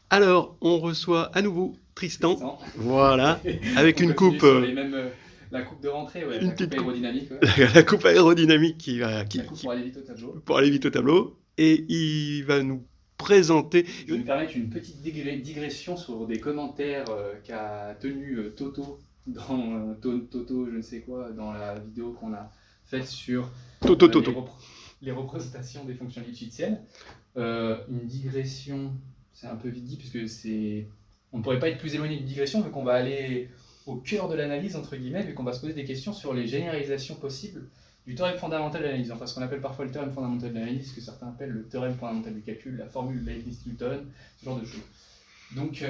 Alors, on reçoit à nouveau Tristan, Tristan. voilà, avec On une continue coupe, sur les mêmes, la coupe de rentrée, ouais, une la coupe petite coupe, aérodynamique, ouais. la coupe aérodynamique La coupe pour aller vite au tableau. pour aller vite au tableau, et il va nous présenter. Je vais me permettre une petite digression sur des commentaires qu'a tenu Toto dans Toto, je ne sais quoi, dans la vidéo qu'on a faite sur Toto Toto. les représentations des fonctions lipschitziennes. Une digression, c'est un peu vite dit, puisque on ne pourrait pas être plus éloigné d'une digression, vu qu'on va aller au cœur de l'analyse, entre guillemets, vu qu'on va se poser des questions sur les généralisations possibles du théorème fondamental de l'analyse, enfin ce qu'on appelle parfois le théorème fondamental de l'analyse, ce que certains appellent le théorème fondamental du calcul, la formule Leibniz-Newton, ce genre de choses. Donc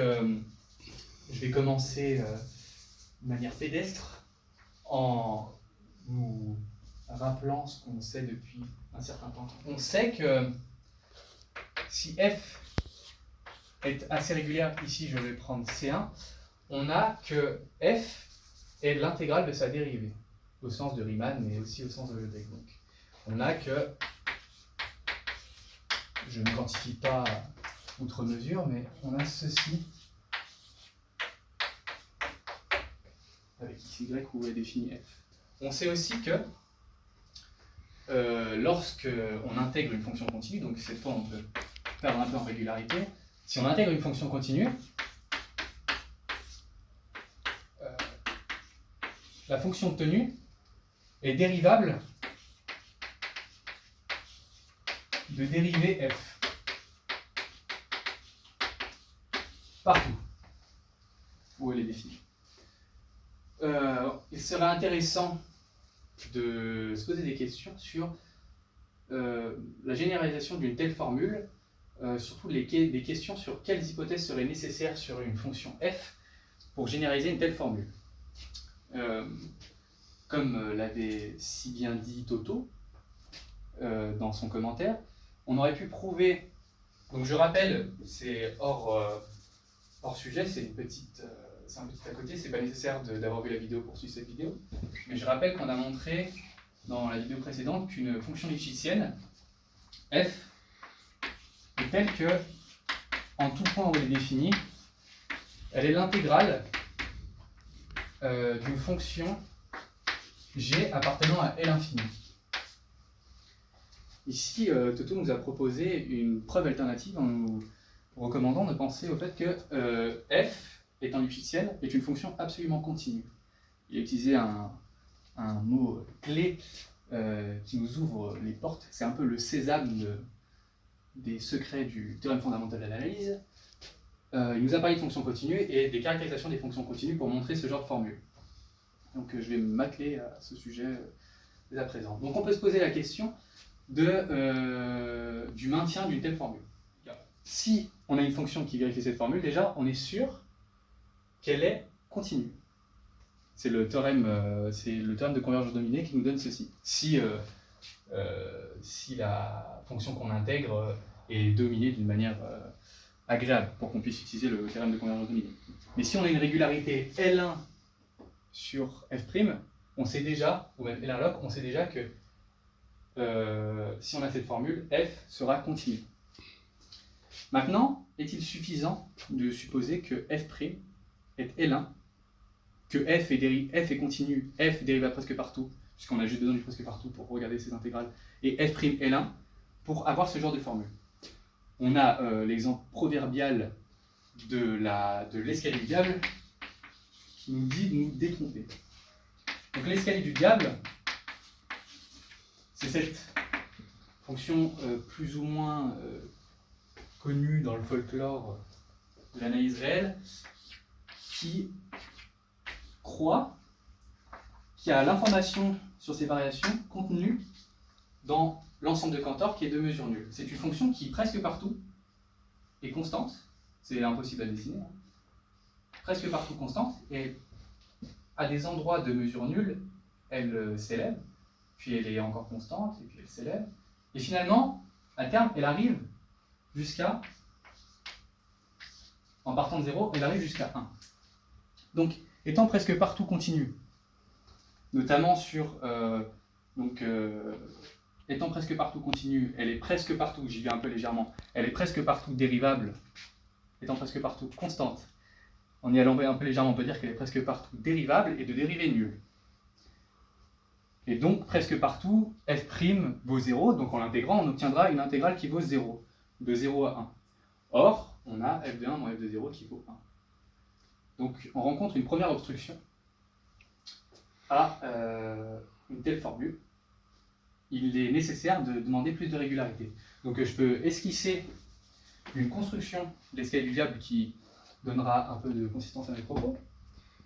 je vais commencer de manière pédestre en nous rappelant ce qu'on sait depuis un certain temps. On sait que si f est assez régulière, ici je vais prendre C1, on a que f est l'intégrale de sa dérivée, au sens de Riemann, mais aussi au sens de Lebesgue. Donc, on a que, je ne quantifie pas outre mesure, mais on a ceci, avec xy où est défini f. On sait aussi que, lorsque on intègre une fonction continue, donc cette fois on peut perdre un peu en régularité, si on intègre une fonction continue, la fonction tenue est dérivable de dérivée f partout où elle est définie. Il serait intéressant de se poser des questions sur la généralisation d'une telle formule, surtout des questions sur quelles hypothèses seraient nécessaires sur une fonction f pour généraliser une telle formule. Comme l'avait si bien dit Toto dans son commentaire, on aurait pu prouver, donc je rappelle, c'est hors sujet, c'est un petit à côté, c'est pas nécessaire d'avoir vu la vidéo pour suivre cette vidéo, mais je rappelle qu'on a montré dans la vidéo précédente qu'une fonction lipschitzienne, f, est telle que, en tout point où elle est définie, elle est l'intégrale d'une fonction g appartenant à L infini. Ici, Toto nous a proposé une preuve alternative en nous recommandant de penser au fait que f, étant lipschitzienne, est une fonction absolument continue. Il a utilisé un mot clé qui nous ouvre les portes. C'est un peu le sésame des secrets du théorème fondamental de l'analyse. Il nous a parlé de fonctions continues et des caractérisations des fonctions continues pour montrer ce genre de formule. Donc je vais m'atteler à ce sujet dès à présent. Donc on peut se poser la question du maintien d'une telle formule. Si on a une fonction qui vérifie cette formule, déjà on est sûr qu'elle est continue. C'est le théorème de convergence dominée qui nous donne ceci. Si la fonction qu'on intègre est dominée d'une manière agréable, pour qu'on puisse utiliser le théorème de convergence dominée. Mais si on a une régularité L1 sur f', on sait déjà, ou même L1 log, on sait déjà que si on a cette formule, f sera continue. Maintenant, est-il suffisant de supposer que f' est L1, que f est continue, f est dérivable presque partout, puisqu'on a juste besoin du presque partout pour regarder ces intégrales, et f' L1 pour avoir ce genre de formule? On a l'exemple proverbial de l'escalier du diable qui nous dit de nous détromper. Donc l'escalier du diable, c'est cette fonction plus ou moins connue dans le folklore de l'analyse réelle qui croit qu'il y a l'information sur ces variations contenue dans l'ensemble de Cantor qui est de mesure nulle. C'est une fonction qui, presque partout, est constante. C'est impossible à dessiner. Hein. Presque partout constante. Et à des endroits de mesure nulle, elle s'élève. Puis elle est encore constante. Et puis elle s'élève. Et finalement, à terme, elle arrive jusqu'à... En partant de 0, elle arrive jusqu'à 1. Donc, étant presque partout continue, notamment sur... étant presque partout continue, elle est presque partout, j'y vais un peu légèrement, elle est presque partout dérivable étant presque partout constante. En y allant un peu légèrement, on peut dire qu'elle est presque partout dérivable et de dérivée nulle. Et donc, presque partout, f' vaut 0, donc en l'intégrant, on obtiendra une intégrale qui vaut 0, de 0 à 1. Or, on a f de 1 moins f de 0 qui vaut 1. Donc, on rencontre une première obstruction à une telle formule. Il est nécessaire de demander plus de régularité. Donc, je peux esquisser une construction de l'escalier du diable qui donnera un peu de consistance à mes propos.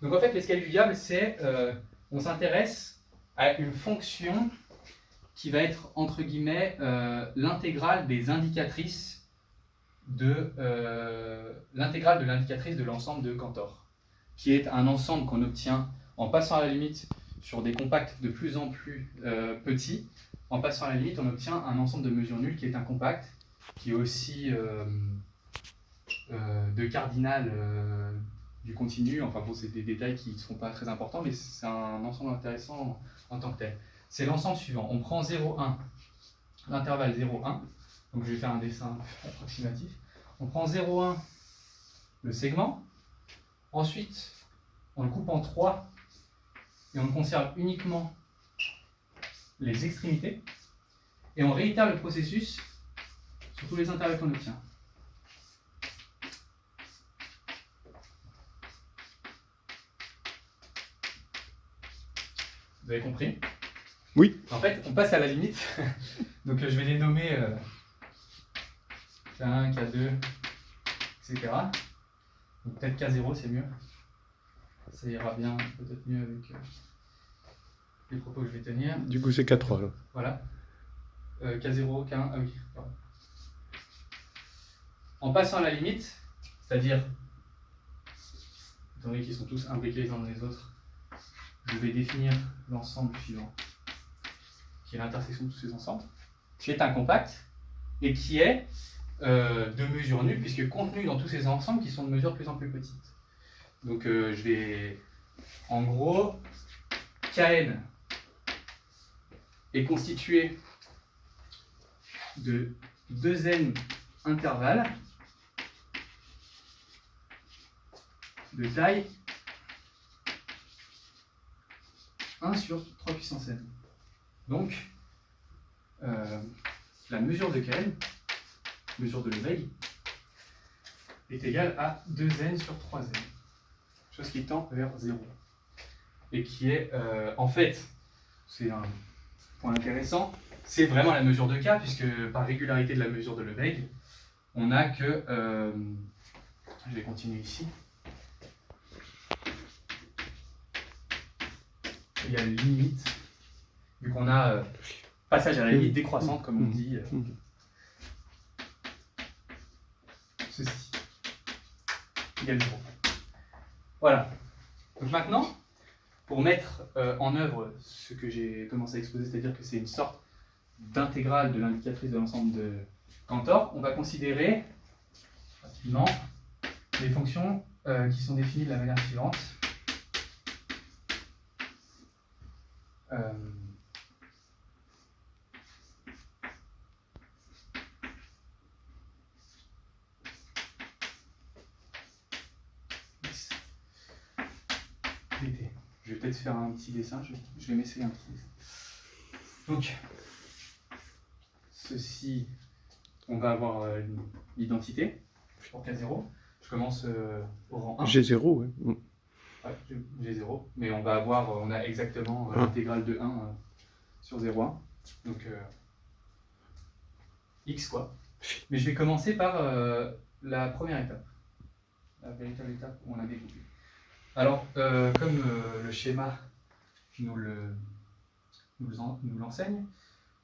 Donc, en fait, l'escalier du diable, c'est, on s'intéresse à une fonction qui va être, entre guillemets, l'intégrale des indicatrices de l'indicatrice de l'ensemble de Cantor, qui est un ensemble qu'on obtient en passant à la limite sur des compacts de plus en plus petits. En passant à la limite, on obtient un ensemble de mesures nulles qui est un compact, qui est aussi de cardinal du continu. Enfin bon, c'est des détails qui ne sont pas très importants, mais c'est un ensemble intéressant en tant que tel. C'est l'ensemble suivant. On prend 0,1, l'intervalle 0,1. Donc je vais faire un dessin approximatif. On prend 0,1, le segment. Ensuite, on le coupe en 3 et on conserve uniquement les extrémités. Et on réitère le processus sur tous les intervalles qu'on obtient. Vous avez compris? Oui. En fait, on passe à la limite. Donc je vais les nommer K1, K2, etc. Donc peut-être K0, c'est mieux. Ça ira bien, peut-être mieux avec les propos que je vais tenir. Du coup, c'est K3 là. Voilà. K0, K1, ah oui, pardon. En passant à la limite, c'est-à-dire, étant donné qu'ils sont tous imbriqués les uns dans les autres, je vais définir l'ensemble suivant, qui est l'intersection de tous ces ensembles, qui est un compact et qui est de mesure nulle, puisque contenu dans tous ces ensembles qui sont de mesure de plus en plus petite. Donc je vais, en gros, Kn est constitué de 2n intervalles de taille 1 sur 3 puissance n. Donc, la mesure de Kn, mesure de Lebesgue, est égale à 2n sur 3n, chose qui tend vers 0. Et qui est, en fait, c'est un point intéressant, c'est vraiment la mesure de K, puisque par régularité de la mesure de Lebesgue, on n'a que, je vais continuer ici, il y a une limite, vu qu'on a passage à la limite décroissante, comme on dit, ceci, égale 0. Voilà. Donc maintenant, pour mettre en œuvre ce que j'ai commencé à exposer, c'est-à-dire que c'est une sorte d'intégrale de l'indicatrice de l'ensemble de Cantor, on va considérer rapidement les fonctions qui sont définies de la manière suivante. Je vais peut-être faire un petit dessin, je vais m'essayer un petit dessin. Donc, ceci, on va avoir l'identité pour K0. Je commence au rang 1. G0, ouais. Ouais, G0. Mais on va avoir, on a exactement l'intégrale de 1 sur 0,1. Donc, x quoi. Mais je vais commencer par la première étape. La véritable étape où on a découpé. Alors, comme le schéma nous l'enseigne,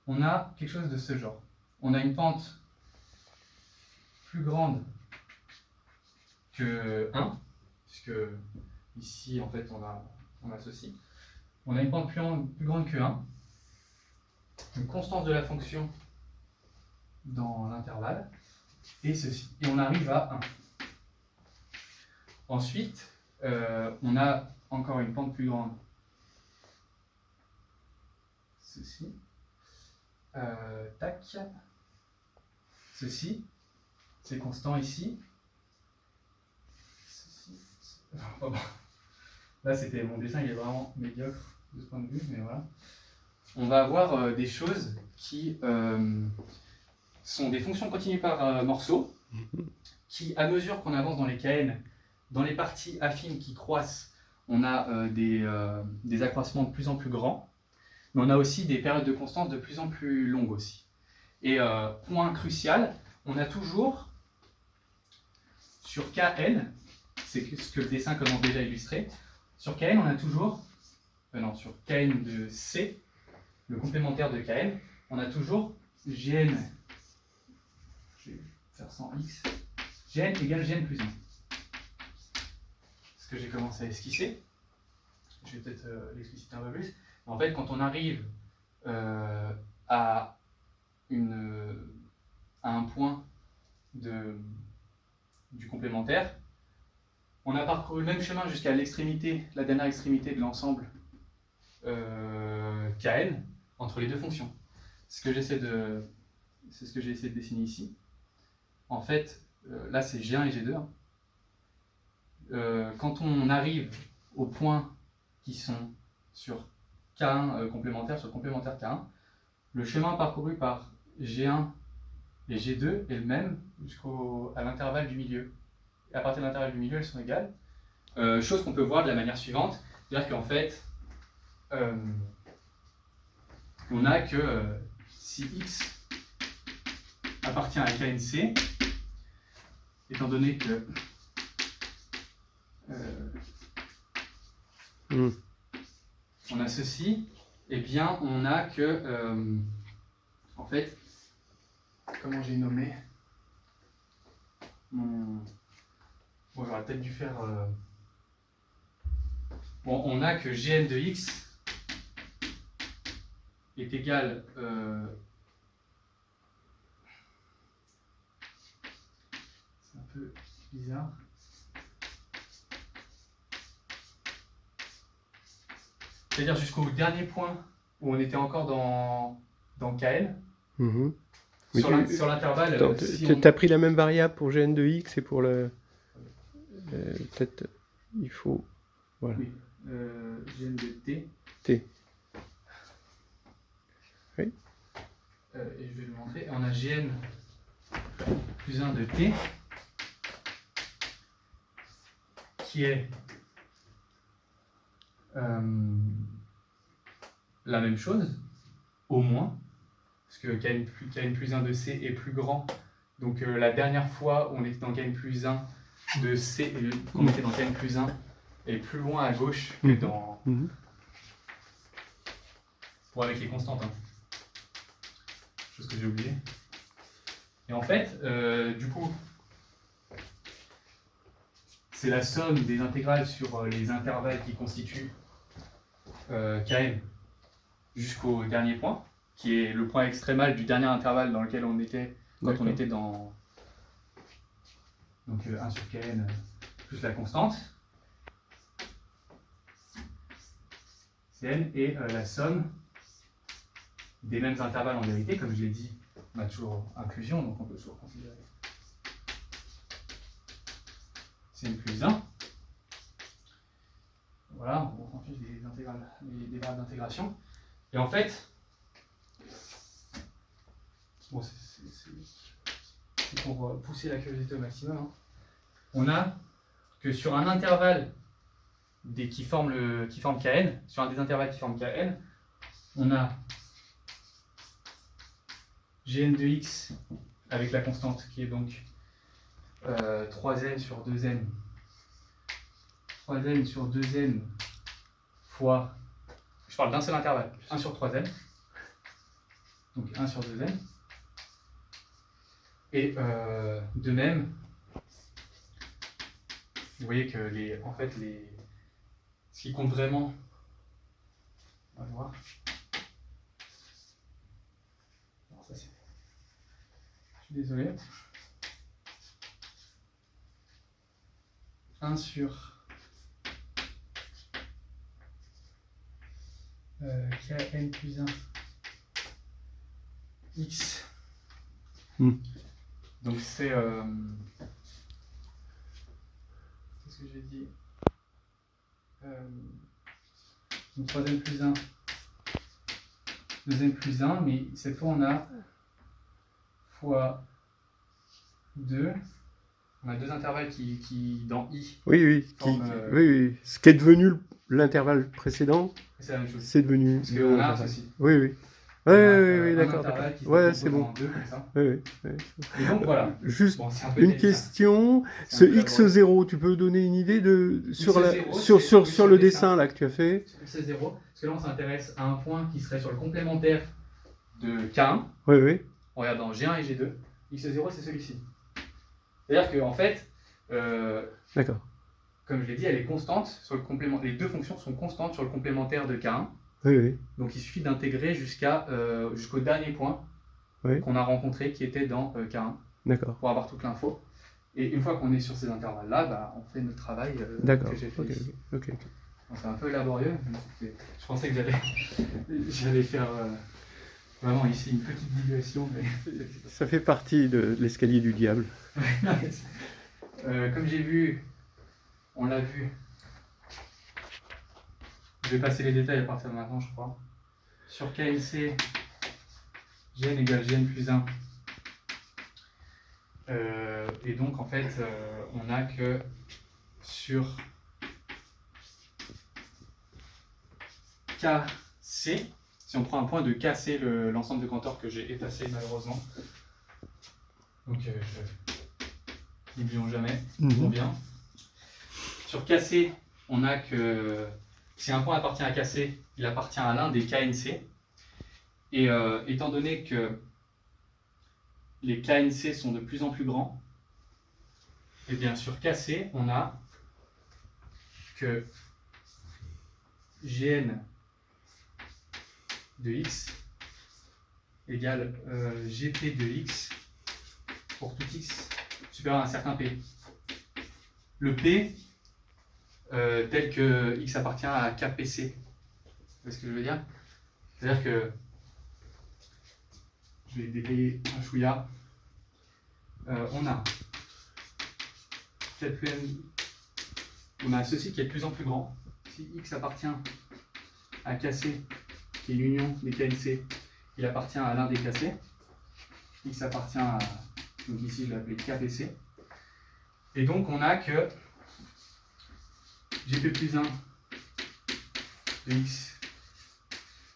on a quelque chose de ce genre. On a une pente plus grande que 1, puisque ici, en fait, on a ceci. On a une pente plus grande que 1, une constance de la fonction dans l'intervalle, et ceci. Et on arrive à 1. Ensuite, on a encore une pente plus grande. Ceci. Tac. Ceci. C'est constant ici. Bon. Là, c'était mon dessin, il est vraiment médiocre de ce point de vue, mais voilà. On va avoir des choses qui sont des fonctions continues par morceaux, qui, à mesure qu'on avance dans les KN, dans les parties affines qui croissent, on a des accroissements de plus en plus grands, mais on a aussi des périodes de constance de plus en plus longues aussi. Et point crucial, on a toujours, sur KN, c'est ce que le dessin commence déjà à illustrer, sur KN, on a toujours, sur KN de C, le complémentaire de KN, on a toujours Gn, je vais faire sans X, Gn égale Gn plus 1. Ce que j'ai commencé à esquisser, je vais peut-être l'expliciter un peu plus. En fait, quand on arrive à un point du complémentaire, on a parcouru le même chemin jusqu'à l'extrémité, la dernière extrémité de l'ensemble Kn entre les deux fonctions. C'est ce que j'ai essayé de dessiner ici. En fait, là c'est G1 et G2. Quand on arrive aux points qui sont sur K1 complémentaire, sur le complémentaire K1, le chemin parcouru par G1 et G2 est le même jusqu'à l'intervalle du milieu. Et à partir de l'intervalle du milieu, elles sont égales. Chose qu'on peut voir de la manière suivante, c'est-à-dire qu'en fait, on a que si X appartient à KNC, étant donné que on a ceci, eh bien on a que, en fait, comment j'ai nommé mon... Bon, j'aurais peut-être dû faire... Bon, on a que Gn de X est égal... C'est un peu bizarre. C'est-à-dire jusqu'au dernier point où on était encore dans KN. Sur l'intervalle... Tu as pris la même variable pour Gn de X et pour le... peut-être il faut... Voilà. Oui, Gn de T. T. Oui. Et je vais le montrer. On a Gn plus 1 de T qui est la même chose, au moins, parce que Kn plus 1 de C est plus grand. Donc la dernière fois où on était dans Kn plus 1 de C, on était dans Kn plus 1, est plus loin à gauche que dans... Pour avec les constantes. Hein. Chose que j'ai oublié. Et en fait, du coup, c'est la somme des intégrales sur les intervalles qui constituent Kn jusqu'au dernier point, qui est le point extrémal du dernier intervalle dans lequel on était quand on était dans... Donc 1 sur Kn plus la constante. Cn est la somme des mêmes intervalles en vérité, comme je l'ai dit, on a toujours inclusion, donc on peut toujours considérer Cn plus 1. Voilà, on s'en fiche des intégrales, des variables d'intégration. Et en fait, bon, c'est pour pousser la curiosité au maximum, hein. On a que sur un intervalle qui forme Kn, sur un des intervalles qui forment Kn, on a Gn de x avec la constante qui est donc 3n sur 2n. 3n sur 2n fois, je parle d'un seul intervalle, 1 sur 3n. Donc 1 sur 2n. Et de même, vous voyez que ce qui compte vraiment, on va voir. Alors ça c'est... Je suis désolé. 1 sur Kn plus 1 x. Donc c'est... Qu'est-ce que j'ai dit? donc troisième plus 1, deuxième plus 1, mais cette fois on a fois 2. On a deux intervalles qui dans I, Oui, oui, forment, oui, oui. Ce qui est devenu l'intervalle précédent, c'est la même chose. c'est devenu Parce le qu'on a un intervalle. souci. Oui, oui. On Oui, a, oui, oui, un d'accord, intervalle d'accord. qui se Ouais, décompose c'est bon. en deux, comme ça. Oui, oui, oui. Et donc voilà. Juste Bon, c'est un peu une délicat. question. C'est Ce un peu laborieux. X0, tu peux donner une idée de sur X0, c'est le dessin là que tu as fait? C'est 0. Parce que là, on s'intéresse à un point qui serait sur le complémentaire de K1. Oui, oui. On regarde dans G1 et G2. X0, c'est celui-ci. C'est-à-dire qu'en fait, D'accord. comme je l'ai dit, elle est constante sur le complément. Les deux fonctions sont constantes sur le complémentaire de K1. Oui, oui. Donc il suffit d'intégrer jusqu'au dernier point Oui. qu'on a rencontré qui était dans K1 D'accord. pour avoir toute l'info. Et une fois qu'on est sur ces intervalles-là, bah, on fait notre travail D'accord. que j'ai fait Ok, ici. ok. Bon, c'est un peu laborieux. Mais je pensais que j'allais faire vraiment ici une petite digression. Mais... Ça fait partie de l'escalier du diable. Comme j'ai vu, on l'a vu. Je vais passer les détails à partir de maintenant, je crois. Sur KNC, Gn égale Gn plus 1. Et donc, en fait, on n'a que sur KC, si on prend un point de KC, l'ensemble de Cantor que j'ai effacé malheureusement. Donc, n'oublions jamais, on vient. Sur KC, on a que si un point appartient à KC, il appartient à l'un des KNC. Et étant donné que les KNC sont de plus en plus grands, et bien sur KC, on a que Gn de x égale Gp de x pour tout x supérieur à un certain P. Le P, tel que x appartient à KPC. Vous voyez ce que je veux dire? C'est-à-dire que je vais détailler un chouïa. On a ceci qui est de plus en plus grand. Si x appartient à KC, qui est l'union des KNC, il appartient à l'un des KC. X appartient à, donc ici je l'ai appelé KPC. Et donc on a que Gp plus 1 de x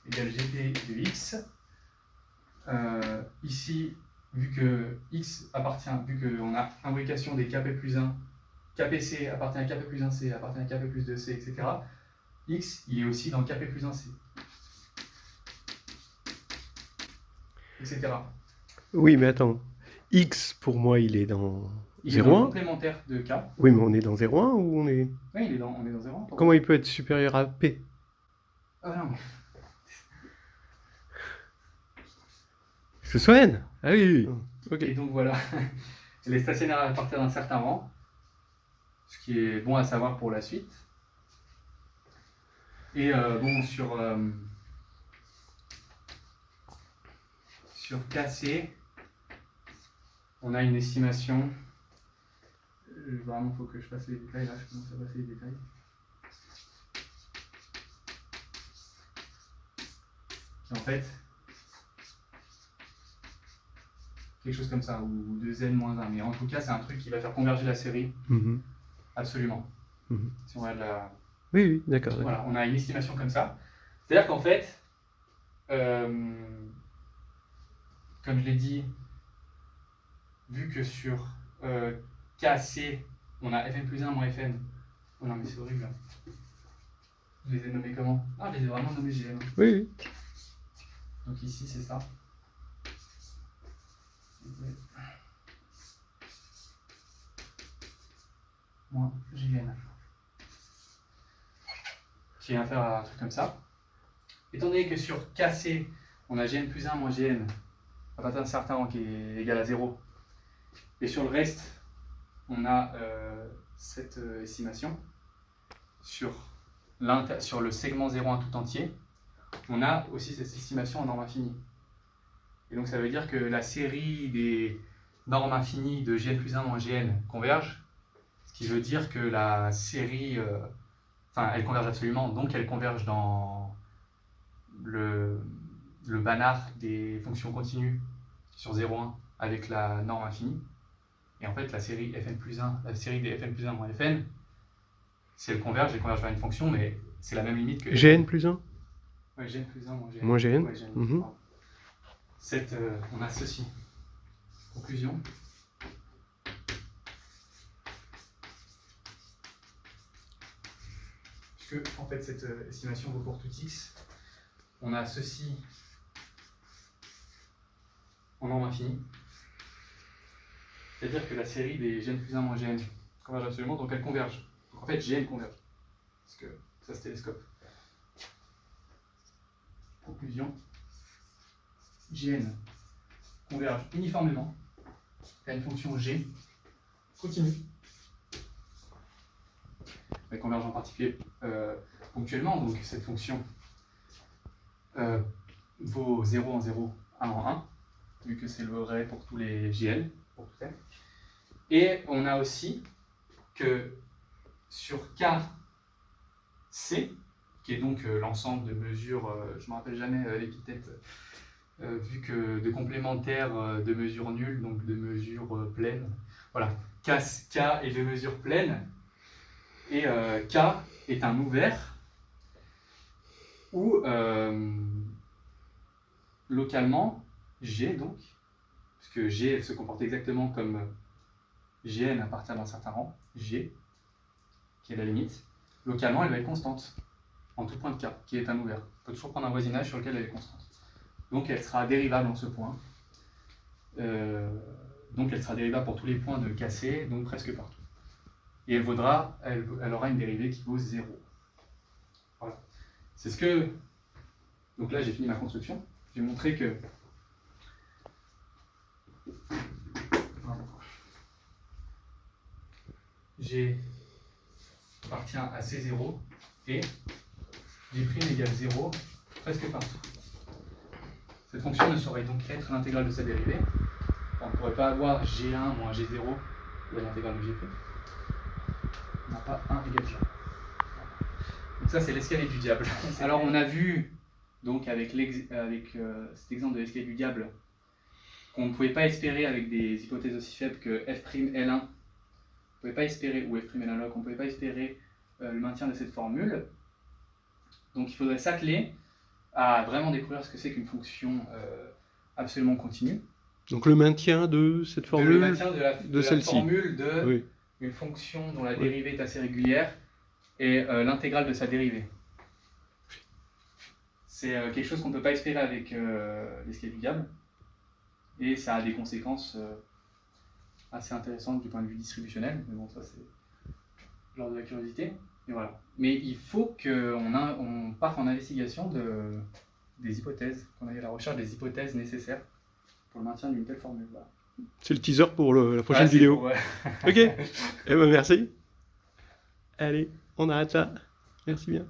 égale Gp de x. Ici, vu que x appartient, vu qu'on a imbrication des Kp plus 1, KPC appartient à Kp plus 1C, appartient à Kp plus 2C, etc. X, il est aussi dans Kp plus 1C. Etc. Oui, mais attends. X, pour moi, il est dans Il est dans le 0,1. complémentaire de K. Oui, mais on est dans 0,1 ou on est... Oui, on est dans 0. Comment il peut être supérieur à P? Ah non. Ce soit N. Ah oui, oui. Ok. Et donc voilà, elle est stationnaire à partir d'un certain rang, ce qui est bon à savoir pour la suite. Et bon, sur KC, on a une estimation. Vraiment, il faut que je fasse les détails. Là, je commence à passer les détails. Et en fait, quelque chose comme ça, ou 2n-1. Mais en tout cas, c'est un truc qui va faire converger la série. Absolument. Si on regarde la... Oui, oui, d'accord. Voilà, on a une estimation comme ça. C'est-à-dire qu'en fait, comme je l'ai dit, vu que sur KC, on a Fn plus 1 moins Fn. Oh non, mais c'est horrible. Je les ai nommés comment? Ah, je les ai vraiment nommés GM. Oui, oui. Donc ici, c'est ça. Moins Gn. Qui est inférieur à un truc comme ça. Étant donné que sur KC, on a Gn plus 1 moins Gn à partir d'un certain rang qui est égal à 0. Et sur le reste, on a cette estimation. Sur le segment 0,1 tout entier, on a aussi cette estimation en norme infinie. Et donc ça veut dire que la série des normes infinies de Gn plus 1 moins Gn converge, ce qui veut dire que la série Enfin, elles convergent absolument, donc elles convergent dans le banard des fonctions continues sur 0,1 avec la norme infinie. Et en fait, la série fn plus 1, la série des fn plus 1 moins fn, si elles convergent vers une fonction, mais c'est la même limite que... Gn plus 1 Ouais, gn plus 1 moins gn. Moins gn. Ouais, gn. Mhm. On a ceci. Conclusion. Puisque, en fait, cette estimation vaut pour tout x. On a ceci en norme infinie. C'est-à-dire que la série des gn plus 1 moins gn converge absolument, donc elles convergent. Donc en fait, gn converge. Parce que ça se télescope. Conclusion. Gn converge uniformément à une fonction g continue. Elle converge en particulier ponctuellement, donc cette fonction vaut 0 en 0, 1 en 1, vu que c'est le vrai pour tous les gn, pour tout n. Et on a aussi que sur kc, qui est donc l'ensemble de mesures, je ne me rappelle jamais l'épithète, vu que de complémentaires de mesures nulles, donc de mesures pleines. Voilà, K est de mesures pleines, et K est un ouvert où localement, G donc, puisque G elle se comporte exactement comme Gn à partir d'un certain rang, G, qui est la limite, localement elle va être constante, en tout point de K, qui est un ouvert. On peut toujours prendre un voisinage sur lequel elle est constante. Donc elle sera dérivable en ce point. Donc elle sera dérivable pour tous les points de KC, donc presque partout. Et elle aura une dérivée qui vaut 0. Voilà. C'est ce que... Donc là j'ai fini ma construction. J'ai montré que... G appartient à C0 et G' égale 0 presque partout. Cette fonction ne saurait donc être l'intégrale de sa dérivée. On ne pourrait pas avoir G1 moins G0 égale l'intégrale de G'. On n'a pas 1 égale G. Donc ça c'est l'escalier du diable. Alors on a vu donc avec cet exemple de l'escalier du diable qu'on ne pouvait pas espérer avec des hypothèses aussi faibles que F'L1, on ne pouvait pas espérer, ou F'L1 log, on ne pouvait pas espérer le maintien de cette formule. Donc il faudrait s'atteler à vraiment découvrir ce que c'est qu'une fonction absolument continue. Donc le maintien de cette formule, le maintien de la formule de oui. Une fonction dont la dérivée est assez régulière et l'intégrale de sa dérivée. C'est quelque chose qu'on ne peut pas espérer avec l'escalier du diable. Et ça a des conséquences assez intéressantes du point de vue distributionnel. Mais bon, ça c'est l'ordre de la curiosité. Et voilà. Mais il faut qu'on parte en investigation des hypothèses, qu'on aille à la recherche des hypothèses nécessaires pour le maintien d'une telle formule. Voilà. C'est le teaser pour la prochaine vidéo. Ok. Eh ben merci. Allez, on arrête là. Merci bien.